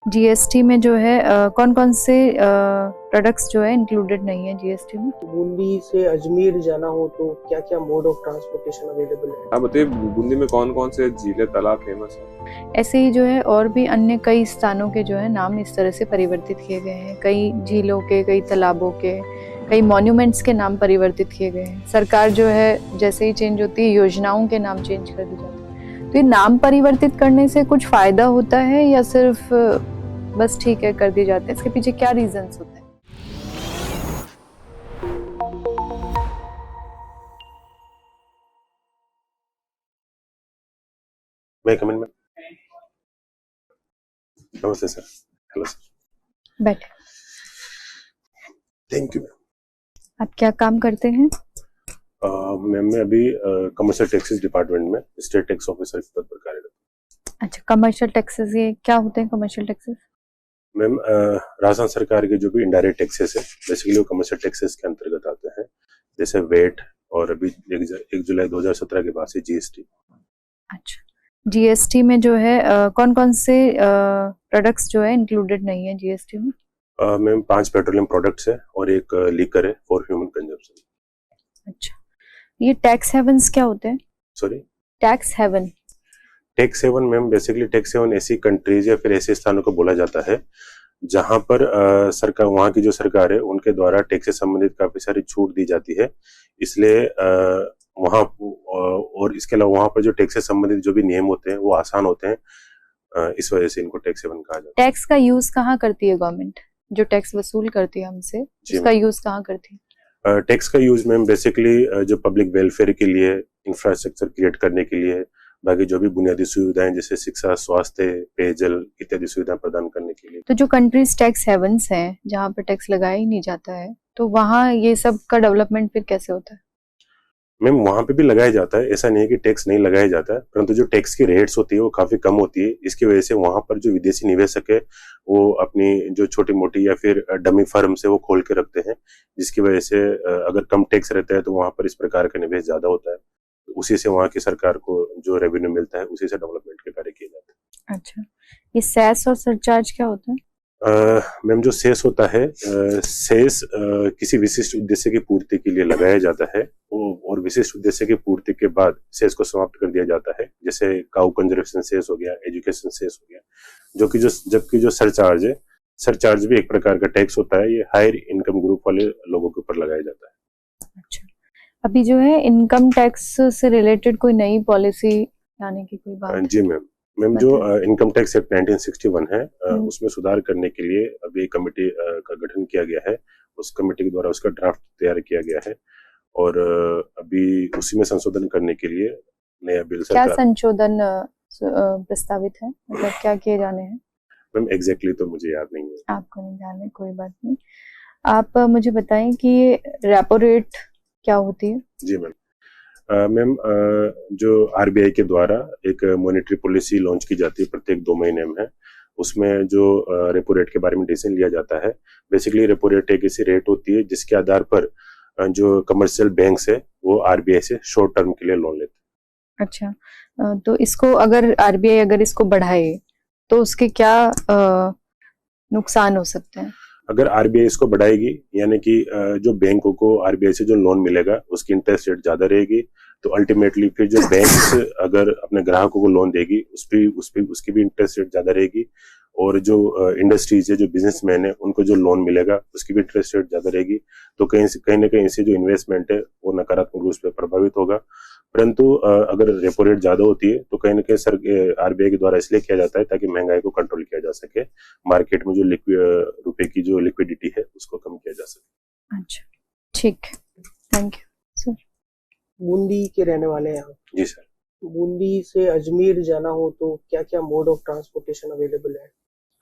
GST में जो है कौन कौन से प्रोडक्ट्स जो है इंक्लूडेड नहीं है जीएसटी में। बूंदी से अजमेर जाना हो तो क्या क्या मोड ऑफ ट्रांसपोर्टेशन अवेलेबल है? आप बताइए बूंदी में कौन कौन से झीलें तालाब फेमस है? ऐसे ही जो है और भी अन्य कई स्थानों के जो है नाम इस तरह से परिवर्तित किए गए हैं। कई झीलों के, कई तालाबों के, कई मॉन्यूमेंट्स के नाम परिवर्तित किए गए हैं। सरकार जो है जैसे ही चेंज होती है योजनाओं के नाम चेंज कर दी जाते हैं। तो ये नाम परिवर्तित करने से कुछ फायदा होता है या सिर्फ बस ठीक है कर दिए जाते हैं? इसके पीछे क्या रीजंस होते हैं? मैं कमेंट में नमस्ते सर। Hello sir. बैठे। Thank you ma'am. आप क्या काम करते हैं? मैम मैं अभी कमर्शियल टैक्सेस डिपार्टमेंट में स्टेट टैक्स ऑफिसर के पद पर कार्यरत हूँ। अच्छा, कमर्शियल टैक्सेस ये क्या होते हैं कमर्शियल टैक्सेस? मैम राजस्थान सरकार के जो भी इनडायरेक्ट टैक्सेस है बेसिकली वो कमर्शियल टैक्सेस के अंतर्गत आते हैं, जैसे वेट और अभी 1 जुलाई 2017 के बाद से जीएसटी। अच्छा, जीएसटी में जो है कौन कौन से प्रोडक्ट्स जो है इंक्लूडेड नहीं है जीएसटी में? मैम 5 पेट्रोलियम प्रोडक्ट्स है और एक लीकर है फॉर ह्यूमन कंजम्पशन। अच्छा, ये टैक्स हेवन्स क्या होते हैं? Sorry, tax haven? Tax haven ma'am basically tax haven ऐसी कंट्रीज या फिर ऐसे स्थानों को बोला जाता है जहां पर सरकार, वहां की जो सरकार है उनके द्वारा टैक्स से संबंधित काफी सारी छूट दी जाती है, इसलिए वहां और इसके अलावा वहां पर जो टैक्स से संबंधित जो भी नियम होते हैं वो आसान होते हैं, इस वजह से इनको टैक्स हेवन कहा जाता है। टैक्स का यूज कहाँ करती है गवर्नमेंट? जो टैक्स वसूल करती है हमसे उसका यूज कहाँ करती है? टैक्स का यूज मैम बेसिकली जो पब्लिक वेलफेयर के लिए, इंफ्रास्ट्रक्चर क्रिएट करने के लिए, बाकी जो भी बुनियादी सुविधाएं जैसे शिक्षा, स्वास्थ्य, पेयजल इत्यादि सुविधाएं प्रदान करने के लिए। तो जो कंट्रीज टैक्स हेवन्स हैं जहाँ पर टैक्स लगाया ही नहीं जाता है तो वहाँ ये सब का डेवलपमेंट फिर कैसे होता है? मैम वहां पे भी लगाया जाता है, ऐसा नहीं है कि टैक्स नहीं लगाया जाता है, परंतु जो टैक्स की रेट्स होती है वो काफी कम होती है। इसकी वजह से वहां पर जो विदेशी निवेशक है वो अपनी जो छोटी मोटी या फिर डमी फर्म से वो खोल के रखते हैं, जिसकी वजह से अगर कम टैक्स रहता है तो वहां पर इस प्रकार का निवेश ज्यादा होता है, उसी से वहां की सरकार को जो रेवेन्यू मिलता है उसी से डेवलपमेंट के कार्य किए जाते हैं। अच्छा, ये सेस और सरचार्ज क्या होता है? मैम जो सेस होता है, सेस किसी विशिष्ट उद्देश्य की पूर्ति के लिए लगाया जाता है और विशिष्ट उद्देश्य की पूर्ति के बाद सेस को समाप्त कर दिया जाता है, जैसे काउ कंजर्वेशन सेस हो गया, एजुकेशन सेस हो गया। जबकि जो सरचार्ज है, सरचार्ज भी एक प्रकार का टैक्स होता है, ये हायर इनकम ग्रुप वाले लोगों के ऊपर लगाया जाता है। अच्छा, अभी जो है इनकम टैक्स से रिलेटेड कोई नई पॉलिसी लाने की कोई बात? जी मैम जो इनकम टैक्स एक्ट 1961 है उसमें सुधार करने के लिए अभी एक कमेटी का गठन किया गया है, उस कमेटी के द्वारा उसका ड्राफ्ट तैयार किया गया है और अभी उसी में संशोधन करने के लिए नया बिल क्या संशोधन प्रस्तावित है, मतलब क्या किए जाने हैं? मैम एग्जैक्टली तो मुझे याद नहीं है। आपको नहीं जाने, कोई बात नहीं। आप मुझे बताएं कि ये रेपो रेट क्या होती है? जी मैम, मैम जो आरबीआई के द्वारा एक मॉनेटरी पॉलिसी लॉन्च की जाती है प्रत्येक 2 महीने में, उसमें जो रेपो रेट के बारे में डिसीजन लिया जाता है। बेसिकली रेपो रेट एक ऐसी रेट होती है जिसके आधार पर जो कमर्शियल बैंक्स है वो आरबीआई से शॉर्ट टर्म के लिए लोन लेते हैं। अच्छा, तो इसको अगर आरबीआई अगर इसको बढ़ाए तो उसके क्या नुकसान हो सकते हैं? अगर आरबीआई इसको बढ़ाएगी यानी कि जो बैंकों को आरबीआई से जो लोन मिलेगा उसकी इंटरेस्ट रेट ज्यादा रहेगी, तो अल्टीमेटली फिर जो बैंक अगर अपने ग्राहकों को लोन देगी उसकी भी इंटरेस्ट रेट ज्यादा रहेगी, और जो इंडस्ट्रीज है, जो बिजनेसमैन है, उनको जो लोन मिलेगा उसकी भी इंटरेस्ट रेट ज्यादा रहेगी। तो कहीं ना कहीं इससे जो इन्वेस्टमेंट है वो नकारात्मक रूप से प्रभावित होगा। परंतु अगर रेपो रेट ज्यादा होती है तो कहीं ना कहीं आरबीआई के द्वारा इसलिए किया जाता है ताकि महंगाई को कंट्रोल किया जा सके, मार्केट में जो रुपए की जो लिक्विडिटी है उसको कम किया जा सके। अच्छा, ठीक, थैंक यू सर। बूंदी के रहने वाले हैं आप? जी सर। बूंदी से अजमेर जाना हो तो क्या क्या मोड ऑफ ट्रांसपोर्टेशन अवेलेबल है?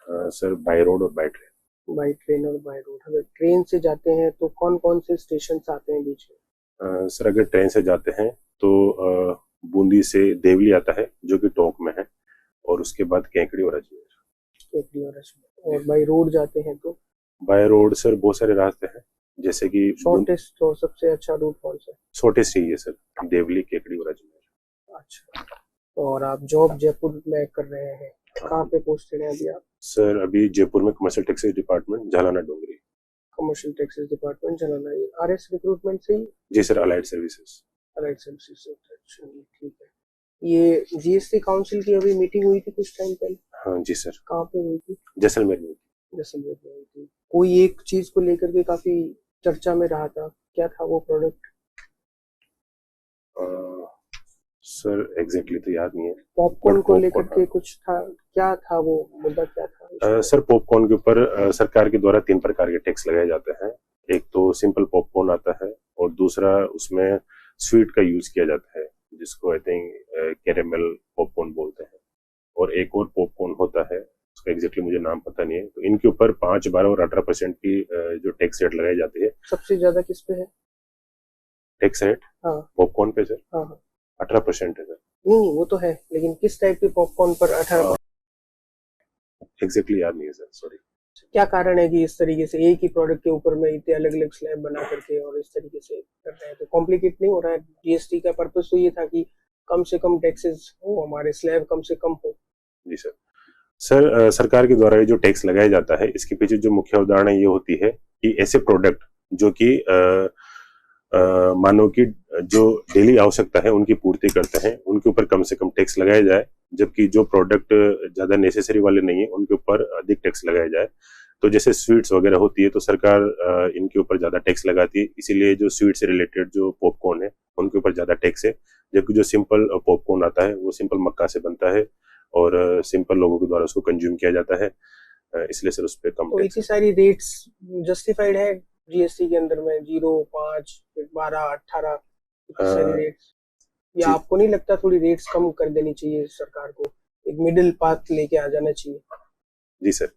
सर बाय रोड और बाय ट्रेन। बाय ट्रेन और बाय रोड। अगर ट्रेन से जाते हैं तो कौन कौन से स्टेशन आते हैं बीच में? सर अगर ट्रेन से जाते हैं तो बूंदी से देवली आता है जो कि टोंक में है, और उसके बाद केकड़ी और अजमेर। और बाय रोड जाते हैं तो? बाय रोड सर बहुत सारे रास्ते हैं, जैसे कि शॉर्टेस्ट और सबसे अच्छा रूट कौन सा है? शॉर्टेस्ट ही है सर, देवली, केकड़ी और अजमेर। अच्छा, और आप जॉब जयपुर में कर रहे हैं? कहाँ पे पोस्टेड है अभी आप? सर अभी जयपुर में commercial taxes department Jhalana Doongri. Commercial taxes department चलाना है। आरएस रिक्रूटमेंट से ही? जी sir, allied services. Allied services से। अच्छा ठीक है। ये जीएसटी काउंसिल की अभी मीटिंग हुई थी कुछ टाइम पहले? हाँ जी सर। कहाँ पे हुई थी? जैसलमेर में। जैसलमेर में हुई थी। कोई एक चीज को लेकर के काफी चर्चा में रहा था, क्या था वो प्रोडक्ट? सर एग्जैक्टली तो याद नहीं है। पॉपकॉर्न को But लेकर popcorn, के कुछ था, क्या था वो मुद्दा, क्या था? सर पॉपकॉर्न के ऊपर सरकार के द्वारा 3 प्रकार के टैक्स लगाए जाते हैं। एक तो सिंपल पॉपकॉर्न आता है और दूसरा उसमें स्वीट का यूज किया जाता है जिसको आई थिंक कैरेमल पॉपकॉर्न बोलते हैं, और एक और पॉपकॉर्न होता है उसका एग्जैक्टली मुझे नाम पता नहीं है। तो इनके ऊपर 5, 12 और 18% की जो टैक्स रेट लगाई जाती है। सबसे ज्यादा किस पे है टैक्स रेट? हाँ पॉपकॉर्न पे सर हाँ हाँ। 18% है सर। नहीं वो तो है, लेकिन किस टाइप के पॉपकॉर्न पर 18? एग्जैक्टली याद नहीं है सर, सॉरी। क्या कारण है कि इस तरीके से एक ही प्रोडक्ट के ऊपर में इतने अलग अलग स्लैब बना करके और इस तरीके से कर रहे हैं? तो कॉम्प्लिकेट नहीं हो रहा है? जीएसटी का पर्पस तो ये था कि कम से कम टैक्सेस हो, हमारे स्लैब कम से कम हो। जी सर। सर सरकार के द्वारा ये जो टैक्स लगाया जाता है इसके पीछे जो मुख्य अवधारणा ये होती है कि ऐसे प्रोडक्ट जो कि मानव की जो डेली आवश्यकता है उनकी पूर्ति करते हैं उनके ऊपर कम से कम टैक्स लगाया जाए, जबकि जो प्रोडक्ट ज्यादा नेसेसरी वाले नहीं है उनके ऊपर अधिक टैक्स लगाया जाए। तो जैसे स्वीट्स वगैरह होती है तो सरकार इनके ऊपर ज्यादा टैक्स लगाती है, इसीलिए जो स्वीट से रिलेटेड जो पॉपकॉर्न है उनके ऊपर ज्यादा टैक्स है। जबकि जो सिंपल पॉपकॉर्न आता है वो सिंपल मक्का से बनता है और सिंपल लोगों के द्वारा उसको कंज्यूम किया जाता है, इसलिए सर उस पर कम तो टैक्स इतनी सारी रेट्स जस्टिफाइड है जीएसटी के अंदर में? 0, 5, 12, 18, इतनी सारी रेट्स? या जी। आपको नहीं लगता थोड़ी रेट्स कम कर देनी चाहिए सरकार को, एक मिडिल पाथ लेके आ जाना चाहिए? जी सर।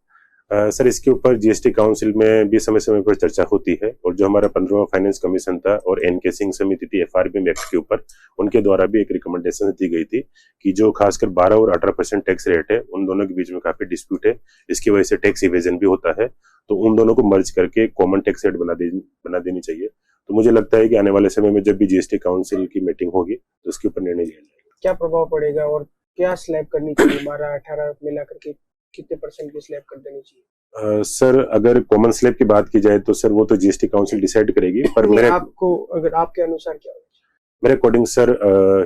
सर इसके ऊपर जीएसटी काउंसिल में भी समय समय पर चर्चा होती है, और जो हमारा 15वां फाइनेंस कमीशन था और एनके सिंह समिति थी एफआरबीएम एक्ट के ऊपर, उनके द्वारा भी एक रिकमेंडेशन दी गई थी कि जो खासकर 12 और 18% टैक्स रेट है उन दोनों के बीच में काफी डिस्प्यूट है, इसकी वजह से टैक्स इवेजन भी होता है, तो उन दोनों को मर्ज करके कॉमन टैक्स रेट बना देनी चाहिए। तो मुझे लगता है कि आने वाले समय में जब भी जीएसटी काउंसिल की मीटिंग होगी तो उसके ऊपर निर्णय लिया जाएगा। क्या प्रभाव पड़ेगा और क्या स्लैब करनी चाहिए? 12, 18 मिला करके कितने परसेंट की स्लैब कर देनी चाहिए? सर अगर कॉमन स्लैब की बात की जाए तो सर वो तो जीएसटी काउंसिल डिसाइड करेगी, पर आपको अगर आपके अनुसार क्या होगा? मेरे अकॉर्डिंग सर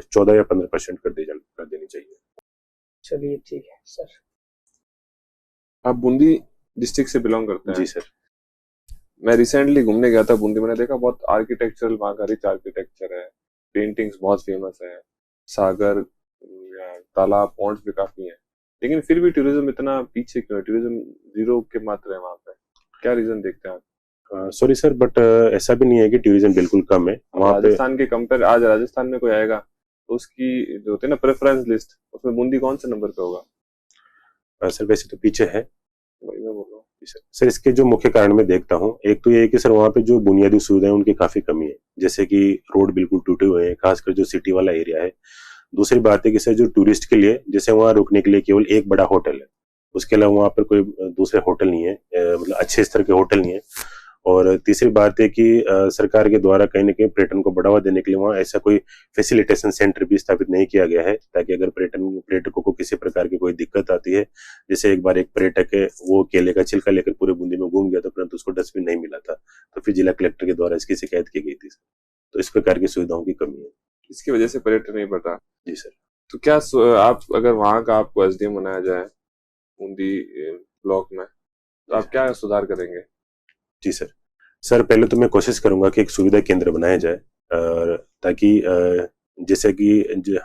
14 या 15% कर देनी चाहिए। चलिए ठीक है सर। आप बूंदी डिस्ट्रिक्ट से बिलोंग करते हैं? जी सर। मैं रिसेंटली घूमने गया था बूंदी, मैंने देखा बहुत आर्किटेक्चरल, वहाँ का रिच आर्किटेक्चर है, पेंटिंग्स बहुत फेमस है, सागर या तालाब पॉन्ड्स भी काफी हैं, लेकिन फिर भी टूरिज्म इतना पीछे क्यों है? टूरिज्म 0 के मात्रा है वहाँ पे, क्या रीजन देखते हैं आप? सॉरी सर, बट ऐसा भी नहीं है कि टूरिज्म बिल्कुल कम है वहाँ पे। राजस्थान के कंपेयर, आज राजस्थान में कोई आएगा तो उसकी जो होती है ना प्रेफरेंस लिस्ट, उसमें बूंदी कौन से नंबर पे होगा? सर वैसे तो पीछे है, वही मैं बोल रहा हूँ। सर इसके जो मुख्य कारण मैं देखता हूँ, एक तो ये है कि सर वहाँ पे जो बुनियादी सुविधाएं उनकी काफी कमी है, जैसे कि रोड बिल्कुल टूटे हुए हैं, खासकर जो सिटी वाला एरिया है। दूसरी बात है कि सर जो टूरिस्ट के लिए, जैसे वहाँ रुकने के लिए केवल एक बड़ा होटल है, उसके अलावा वहाँ पर कोई दूसरे होटल नहीं है, मतलब अच्छे स्तर के होटल नहीं है। और तीसरी बात है कि सरकार के द्वारा कहीं ना कहीं पर्यटन को बढ़ावा देने के लिए वहाँ ऐसा कोई फैसिलिटेशन सेंटर भी स्थापित नहीं किया गया है, ताकि अगर पर्यटकों को किसी प्रकार की कोई दिक्कत आती है, जैसे एक बार एक पर्यटक है वो केले का छिलका लेकर पूरे बूंदी में घूम गया था, परंतु उसको डस्टबिन नहीं मिला था, तो फिर जिला कलेक्टर के द्वारा इसकी शिकायत की गई थी। तो इस प्रकार की सुविधाओं की कमी है, इसकी वजह से पर्यटन नहीं बढ़ रहा। जी सर। तो क्या आप अगर वहां का आपको एसडीएम बनाया जाए बूंदी ब्लॉक में, तो आप क्या सुधार करेंगे? जी सर पहले तो मैं कोशिश करूंगा कि एक सुविधा केंद्र बनाया जाए, ताकि जैसे कि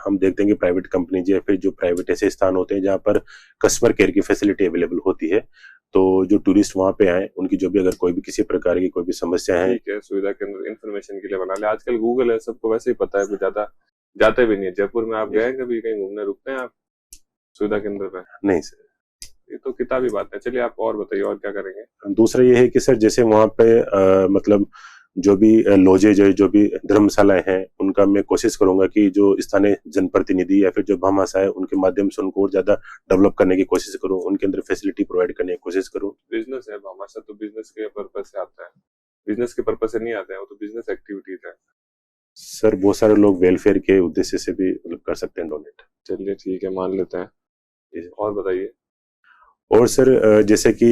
हम देखते हैं कि प्राइवेट कंपनी या फिर जो प्राइवेट ऐसे स्थान होते हैं जहाँ पर कस्टमर केयर की फैसिलिटी अवेलेबल होती है, तो जो टूरिस्ट वहां पे आए उनकी जो भी अगर कोई भी किसी प्रकार की कोई भी समस्या है, ठीक है, सुविधा केंद्र इन्फॉर्मेशन के लिए बना ले। आजकल गूगल है, सबको वैसे ही पता है, कोई ज्यादा जाते भी नहीं है। जयपुर में आप गए कभी कहीं घूमने, रुकते हैं आप सुविधा केंद्र पे? नहीं सर, ये तो किताबी बात है। चलिए आप और बताइए, और क्या करेंगे? दूसरा ये है कि सर जैसे वहां पे मतलब जो भी लॉजेज है, जो भी धर्मशालाएं हैं, उनका मैं कोशिश करूंगा कि जो स्थानीय जनप्रतिनिधि या फिर जो भामाशाह है उनके माध्यम से उनको और ज्यादा डेवलप करने की कोशिश करूं, उनके अंदर फैसिलिटी प्रोवाइड करने की कोशिश करूं। बिजनेस है, भामाशाह तो बिजनेस के पर्पज से आता है, बिजनेस के पर्पज से नहीं आता है, वो तो बिजनेस एक्टिविटीज है। सर बहुत सारे लोग वेलफेयर के उद्देश्य से भी मतलब कर सकते हैं डोनेट। चलिए ठीक है, मान लेते हैं। और बताइए। और सर जैसे कि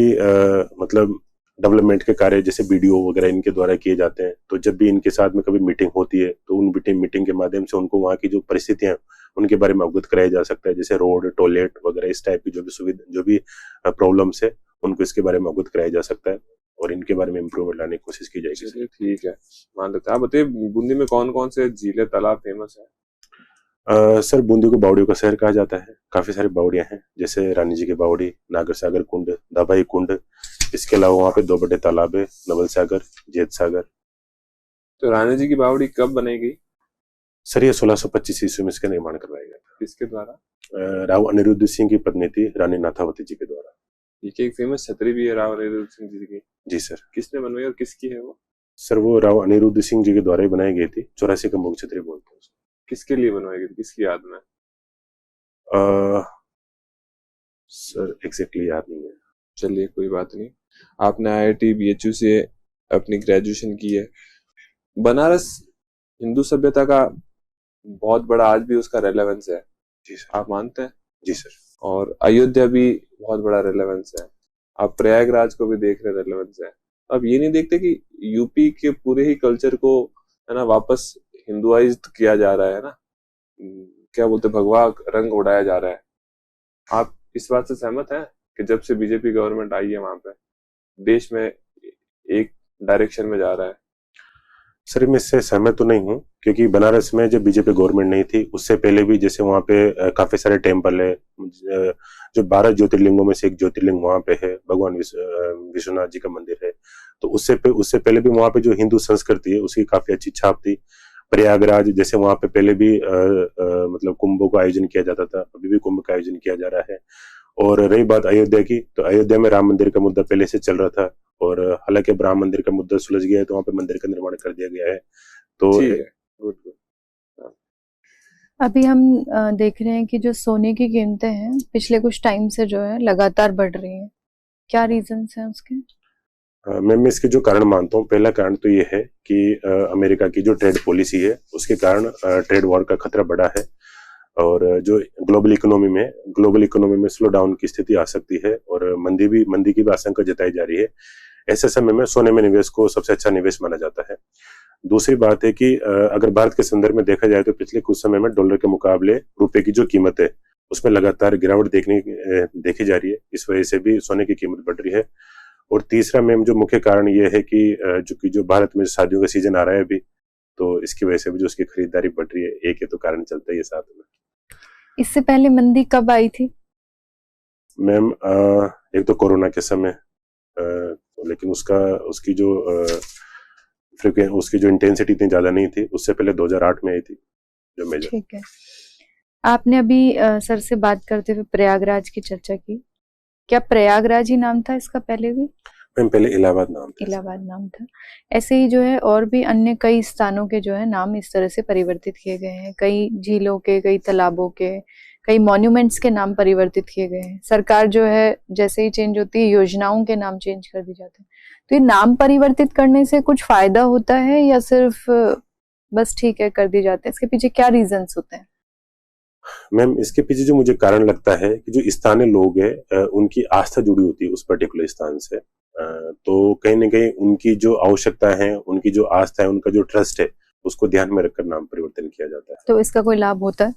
मतलब डेवलपमेंट के कार्य जैसे बीडीओ वगैरह इनके द्वारा किए जाते हैं, तो जब भी इनके साथ में कभी मीटिंग होती है तो उन मीटिंग के माध्यम से उनको वहाँ की जो परिस्थितियां हैं उनके बारे में अवगत कराया जा सकता है, जैसे रोड, टॉयलेट वगैरह इस टाइप की जो भी सुविधा, जो भी प्रॉब्लम्स है उनको इसके बारे में अवगत कराया जा सकता है और इनके बारे में इम्प्रूवमेंट लाने की कोशिश की जाएगी। चलिए ठीक है, मान लेते हैं। आप बताइए बूंदी में कौन कौन से झीलें, तालाब फेमस है? सर बूंदी को बावड़ियों का शहर कहा जाता है। काफी सारी बावड़ियां हैं, जैसे रानी जी की बावड़ी, नागर सागर कुंड, दाबाई कुंड। इसके अलावा वहाँ पे 2 बड़े तालाब है, नवल सागर, जेत सागर। तो रानी जी की बावड़ी कब बनाई गई? सर ये 1625 ईस्वी में इसका निर्माण करवाया गया था। किसके द्वारा? राव अनिरुद्ध सिंह की पत्नी थी रानी नाथावती जी के द्वारा। ये एक फेमस छतरी भी है राव अनिरुद्ध सिंह जी की। जी सर। किसने बनवाई और किसकी है वो? सर वो राव अनिरुद्ध सिंह जी के द्वारा ही बनाई गई थी। 84 का मुख छतरी बोलते हैं उसको। किसके लिए बनवाई गई थी, किसकी याद में? सर एग्जैक्टली याद नहीं है। चलिए कोई बात नहीं। आपने IIT BHU से अपनी ग्रेजुएशन की है। बनारस हिंदू सभ्यता का बहुत बड़ा आज भी उसका रेलेवेंस है। जी सर। आप मानते हैं? जी सर। और अयोध्या भी बहुत बड़ा रेलेवेंस है। आप प्रयागराज को भी देख रहे रेलेवेंस है। अब ये नहीं देखते कि यूपी के पूरे ही कल्चर को है ना वापस हिंदुआइज्ड किया जा रहा है ना, क्या बोलते, भगवा रंग उड़ाया जा रहा है। आप इस बात से सहमत हैं कि जब से बीजेपी गवर्नमेंट आई है वहां पे देश में एक डायरेक्शन में जा रहा है? सर मैं इससे सहमत तो नहीं हूँ, क्योंकि बनारस में जब बीजेपी गवर्नमेंट नहीं थी उससे पहले भी जैसे वहाँ पे काफी सारे टेम्पल है, जो 12 ज्योतिर्लिंगों में से एक ज्योतिर्लिंग वहाँ पे है, भगवान विश्वनाथ जी का मंदिर है। तो उससे पहले भी वहाँ पे जो हिंदू संस्कृति है उसकी काफी अच्छी छाप थी। प्रयागराज जैसे वहाँ पे पहले भी मतलब कुंभों का आयोजन किया जाता था, अभी भी कुंभ का आयोजन किया जा रहा है। और रही बात अयोध्या की, तो अयोध्या में राम मंदिर का मुद्दा पहले से चल रहा था, और हालांकि राम मंदिर का मुद्दा सुलझ गया है तो वहाँ पे मंदिर का निर्माण कर दिया गया है। तो ठीक है, गुड गुड। अभी हम देख रहे हैं कि जो सोने की कीमतें हैं पिछले कुछ टाइम से जो है लगातार बढ़ रही हैं। क्या रीजंस हैं उसके? मैं इसके जो कारण मानता हूँ, पहला कारण तो ये है कि अमेरिका की जो ट्रेड पॉलिसी है उसके कारण ट्रेड वॉर का खतरा बढ़ा है, और जो ग्लोबल इकोनॉमी में स्लो डाउन की स्थिति आ सकती है, और मंदी की भी आशंका जताई जा रही है। ऐसे समय में सोने में निवेश को सबसे अच्छा निवेश माना जाता है। दूसरी बात है कि अगर भारत के संदर्भ में देखा जाए तो पिछले कुछ समय में डॉलर के मुकाबले रुपए की जो कीमत है उसमें लगातार गिरावट देखी जा रही है। इस वजह से भी सोने की कीमत बढ़ रही है। और तीसरा मैम जो मुख्य कारण ये है कि जो भारत में शादियों का सीजन आ रहा है अभी, तो इसकी वजह से भी जो उसकी खरीदारी बढ़ रही है। एक ही तो कारण चलता है ये साथ में। इससे पहले मंदी कब आई थी मैम? एक तो कोरोना के समय, लेकिन उसकी जो इंटेंसिटी इतनी ज्यादा नहीं थी। उससे पहले 2008 में आई थी जो मेजर। ठीक है। आपने अभी सर से बात करते हुए प्रयागराज की चर्चा की। क्या प्रयागराज ही नाम था इसका पहले भी? मैम पहले इलाहाबाद नाम था। इलाहाबाद नाम था। ऐसे ही जो है और भी अन्य कई स्थानों के जो है नाम इस तरह से परिवर्तित किए गए हैं। कई झीलों के, कई तालाबों के, कई मॉन्यूमेंट्स के नाम परिवर्तित किए गए हैं। सरकार जो है जैसे ही चेंज होती है योजनाओं के नाम चेंज कर दी जाते हैं। तो ये नाम परिवर्तित करने से कुछ फायदा होता है या सिर्फ बस ठीक है कर दिए जाते हैं? इसके पीछे क्या रीजंस होते हैं? मैम इसके पीछे जो मुझे कारण लगता है कि जो स्थानीय लोग हैं उनकी आस्था जुड़ी होती है उस पर्टिकुलर स्थान से। तो कहीं ना कहीं उनकी जो आवश्यकता है, उनकी जो आस्था है, उनका जो ट्रस्ट है, उसको ध्यान में रखकर नाम परिवर्तन किया जाता है। तो इसका कोई लाभ होता है?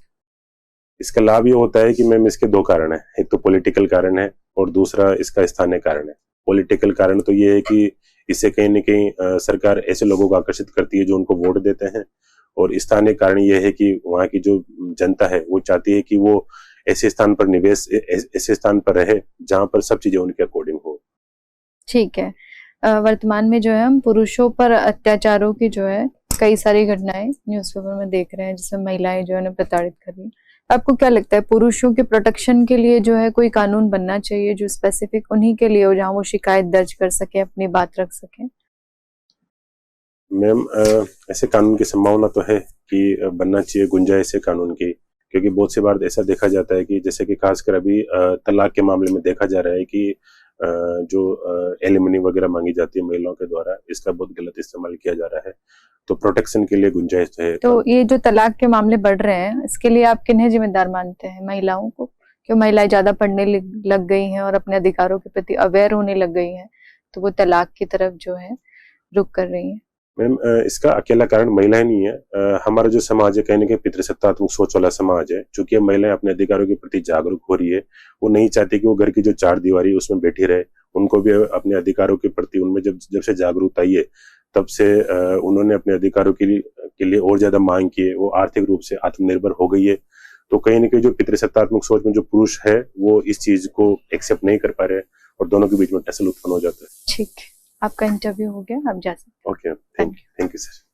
इसका लाभ ये होता है कि मैम इसके 2 कारण है। एक तो पॉलिटिकल कारण है और दूसरा इसका स्थानीय कारण है। पॉलिटिकल कारण तो ये है कि इससे कहीं ना कहीं सरकार ऐसे लोगों को आकर्षित करती है जो उनको वोट देते हैं, और स्थानीय कारण ये है कि वहाँ की जो जनता है वो चाहती है कि वो ऐसे स्थान पर रहे जहाँ पर सब चीजें उनके अकॉर्डिंग हो। ठीक है। वर्तमान में जो है हम पुरुषों पर अत्याचारों की जो है कई सारी घटनाएं न्यूज़पेपर में देख रहे हैं, जिसमें महिलाएं जो है प्रताड़ित कर रही हैं। आपको क्या लगता है पुरुषों के प्रोटेक्शन के लिए जो है कोई कानून बनना चाहिए जो स्पेसिफिक उन्हीं के लिए हो, जहां वो शिकायत दर्ज कर सके, अपनी बात रख सके? मैम ऐसे कानून की संभावना तो है कि बनना चाहिए, गुंजाइश है कानून की, क्योंकि बहुत सी बार ऐसा देखा जाता है कि जैसे कि खासकर अभी तलाक के मामले में देखा जा रहा है कि जो एलिमनी वगैरह मांगी जाती है महिलाओं के द्वारा, इसका बहुत गलत इस्तेमाल किया जा रहा है। तो प्रोटेक्शन के लिए गुंजाइश है। तो ये जो तलाक के मामले बढ़ रहे हैं इसके लिए आप किन्हें जिम्मेदार मानते हैं? महिलाओं को? कि महिलाएं ज्यादा पढ़ने लग गई हैं और अपने अधिकारों के प्रति अवेयर होने लग गई हैं, तो वो तलाक की तरफ जो है रुख कर रही हैं। मैम, इसका अकेला कारण महिलाएं नहीं है। हमारा जो समाज है कहीं ना कहीं पितृसत्तात्मक सोच वाला समाज है। चूंकि अब महिलाएं अपने अधिकारों के प्रति जागरूक हो रही है, वो नहीं चाहती कि वो घर की जो चार दीवारी उसमें बैठी रहे। उनको भी अपने अधिकारों के प्रति उनमें जब से जागरूकता आई है, तब से उन्होंने अपने अधिकारों के लिए और ज्यादा मांग की है। वो आर्थिक रूप से आत्मनिर्भर हो गई है। तो कहीं ना कहीं जो पितृसत्तात्मक सोच में जो पुरुष है वो इस चीज को एक्सेप्ट नहीं कर पा रहे और दोनों के बीच में टसल उत्पन्न हो जाता है। ठीक, आपका इंटरव्यू हो गया, आप जा सकते हैं। Okay, thank you sir.